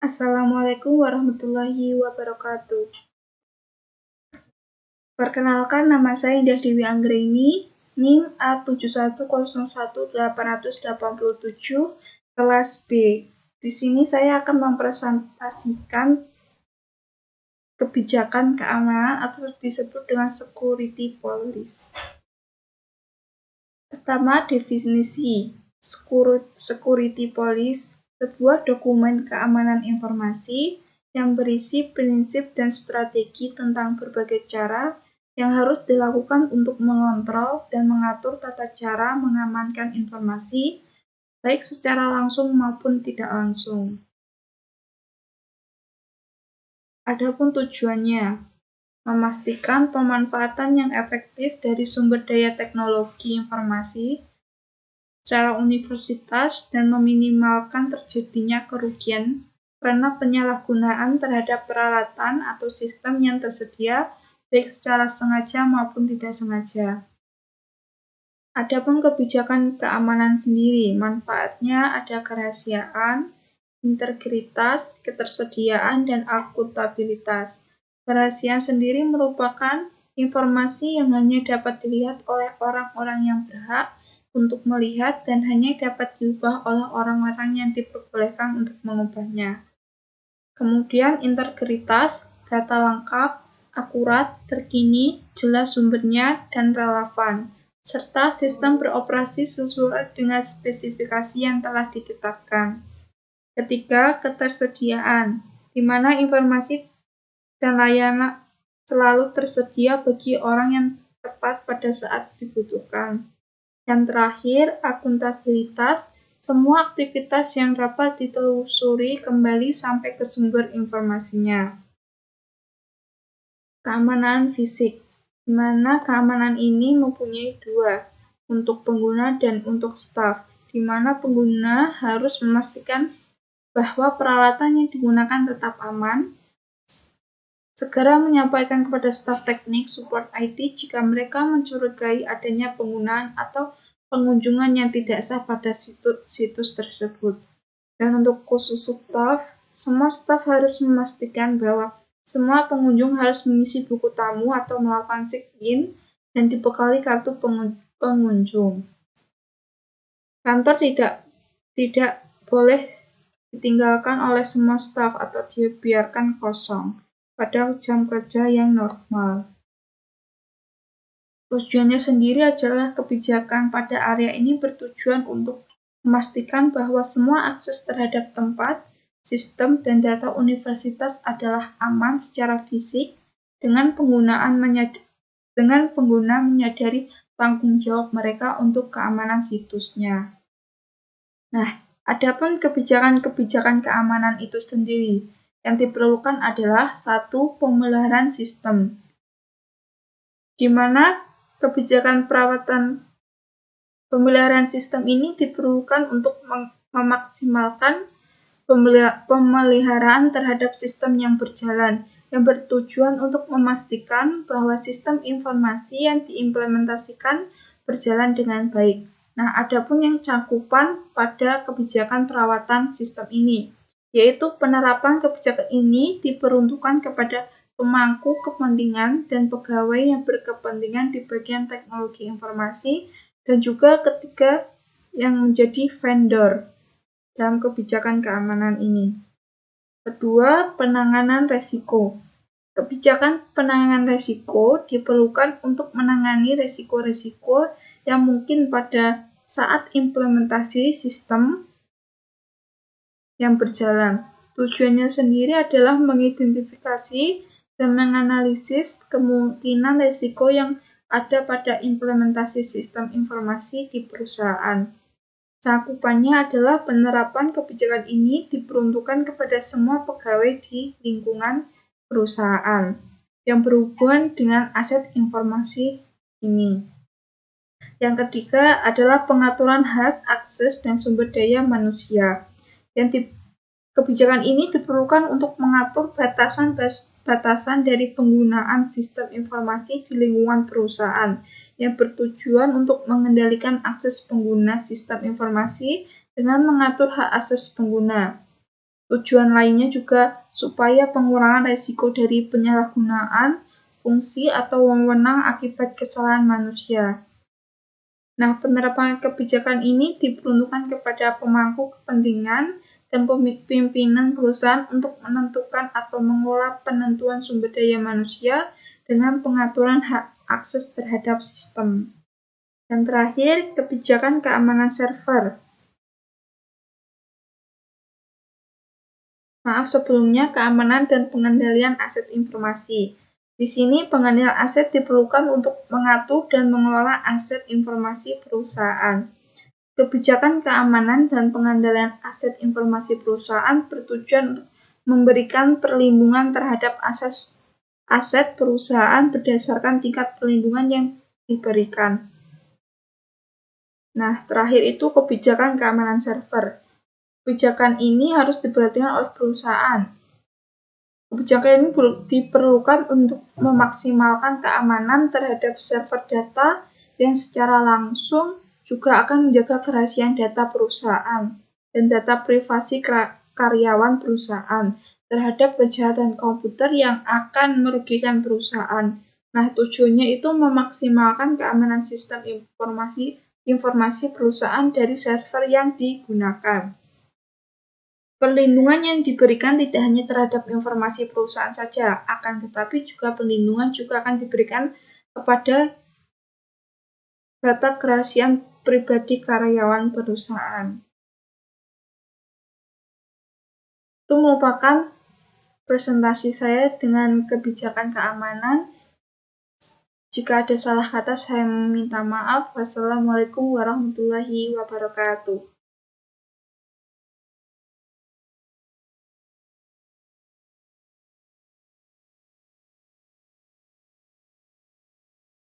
Assalamualaikum warahmatullahi wabarakatuh. Perkenalkan, nama saya Indah Dewi Anggraini, NIM A71011887, kelas B. Di sini saya akan mempresentasikan kebijakan keamanan atau disebut dengan security policy. Pertama, definisi security policy, sebuah dokumen keamanan informasi yang berisi prinsip dan strategi tentang berbagai cara yang harus dilakukan untuk mengontrol dan mengatur tata cara mengamankan informasi, baik secara langsung maupun tidak langsung. Adapun tujuannya, memastikan pemanfaatan yang efektif dari sumber daya teknologi informasi secara universitas dan meminimalkan terjadinya kerugian karena penyalahgunaan terhadap peralatan atau sistem yang tersedia baik secara sengaja maupun tidak sengaja. Adapun kebijakan keamanan sendiri, manfaatnya ada kerahasiaan, integritas, ketersediaan, dan akuntabilitas. Kerahasiaan sendiri merupakan informasi yang hanya dapat dilihat oleh orang-orang yang berhak untuk melihat dan hanya dapat diubah oleh orang-orang yang diperbolehkan untuk mengubahnya. Kemudian integritas, data lengkap, akurat, terkini, jelas sumbernya, dan relevan, serta sistem beroperasi sesuai dengan spesifikasi yang telah ditetapkan. Ketiga, ketersediaan, di mana informasi dan layanan selalu tersedia bagi orang yang tepat pada saat dibutuhkan. Dan terakhir, akuntabilitas, semua aktivitas yang dapat ditelusuri kembali sampai ke sumber informasinya. Keamanan fisik, di mana keamanan ini mempunyai dua, untuk pengguna dan untuk staf, di mana pengguna harus memastikan bahwa peralatan yang digunakan tetap aman, segera menyampaikan kepada staf teknik support IT jika mereka mencurigai adanya penggunaan atau pengunjungan yang tidak sah pada situs tersebut. Dan untuk khusus staf, semua staf harus memastikan bahwa semua pengunjung harus mengisi buku tamu atau melakukan check-in dan dibekali kartu pengunjung. Kantor tidak boleh ditinggalkan oleh semua staf atau dibiarkan kosong pada jam kerja yang normal. Tujuannya sendiri adalah kebijakan pada area ini bertujuan untuk memastikan bahwa semua akses terhadap tempat, sistem, dan data universitas adalah aman secara fisik dengan pengguna menyadari tanggung jawab mereka untuk keamanan situsnya. Nah, adapun kebijakan keamanan itu sendiri yang diperlukan adalah satu, pemeliharaan sistem, di mana kebijakan pemeliharaan sistem ini diperlukan untuk memaksimalkan pemeliharaan terhadap sistem yang berjalan, yang bertujuan untuk memastikan bahwa sistem informasi yang diimplementasikan berjalan dengan baik. Nah, adapun yang cakupan pada kebijakan perawatan sistem ini, yaitu penerapan kebijakan ini diperuntukkan kepada pemangku kepentingan dan pegawai yang berkepentingan di bagian teknologi informasi, dan juga ketiga yang menjadi vendor dalam kebijakan keamanan ini. Kedua, penanganan resiko. Kebijakan penanganan resiko diperlukan untuk menangani resiko-resiko yang mungkin pada saat implementasi sistem yang berjalan. Tujuannya sendiri adalah mengidentifikasi dan menganalisis kemungkinan resiko yang ada pada implementasi sistem informasi di perusahaan. Cakupannya adalah penerapan kebijakan ini diperuntukkan kepada semua pegawai di lingkungan perusahaan yang berhubungan dengan aset informasi ini. Yang ketiga adalah pengaturan hak akses dan sumber daya manusia. Kebijakan ini diperlukan untuk mengatur batasan dari penggunaan sistem informasi di lingkungan perusahaan yang bertujuan untuk mengendalikan akses pengguna sistem informasi dengan mengatur hak akses pengguna. Tujuan lainnya juga supaya pengurangan risiko dari penyalahgunaan fungsi atau wewenang akibat kesalahan manusia. Nah, penerapan kebijakan ini diperuntukkan kepada pemangku kepentingan dan pimpinan perusahaan untuk menentukan atau mengolah penentuan sumber daya manusia dengan pengaturan hak akses terhadap sistem. Dan terakhir, kebijakan keamanan server. Maaf sebelumnya, keamanan dan pengendalian aset informasi. Di sini pengendalian aset diperlukan untuk mengatur dan mengelola aset informasi perusahaan. Kebijakan keamanan dan pengendalian aset informasi perusahaan bertujuan untuk memberikan perlindungan terhadap aset perusahaan berdasarkan tingkat perlindungan yang diberikan. Nah, terakhir itu kebijakan keamanan server. Kebijakan ini harus diperhatikan oleh perusahaan. Kebijakan ini diperlukan untuk memaksimalkan keamanan terhadap server data yang secara langsung juga akan menjaga kerahasiaan data perusahaan dan data privasi karyawan perusahaan terhadap kejahatan komputer yang akan merugikan perusahaan. Nah, tujuannya itu memaksimalkan keamanan sistem informasi perusahaan dari server yang digunakan. Perlindungan yang diberikan tidak hanya terhadap informasi perusahaan saja, akan tetapi juga perlindungan juga akan diberikan kepada data kerahasiaan pribadi karyawan perusahaan. Itu merupakan presentasi saya dengan kebijakan keamanan. Jika ada salah kata, saya meminta maaf. Wassalamualaikum warahmatullahi wabarakatuh.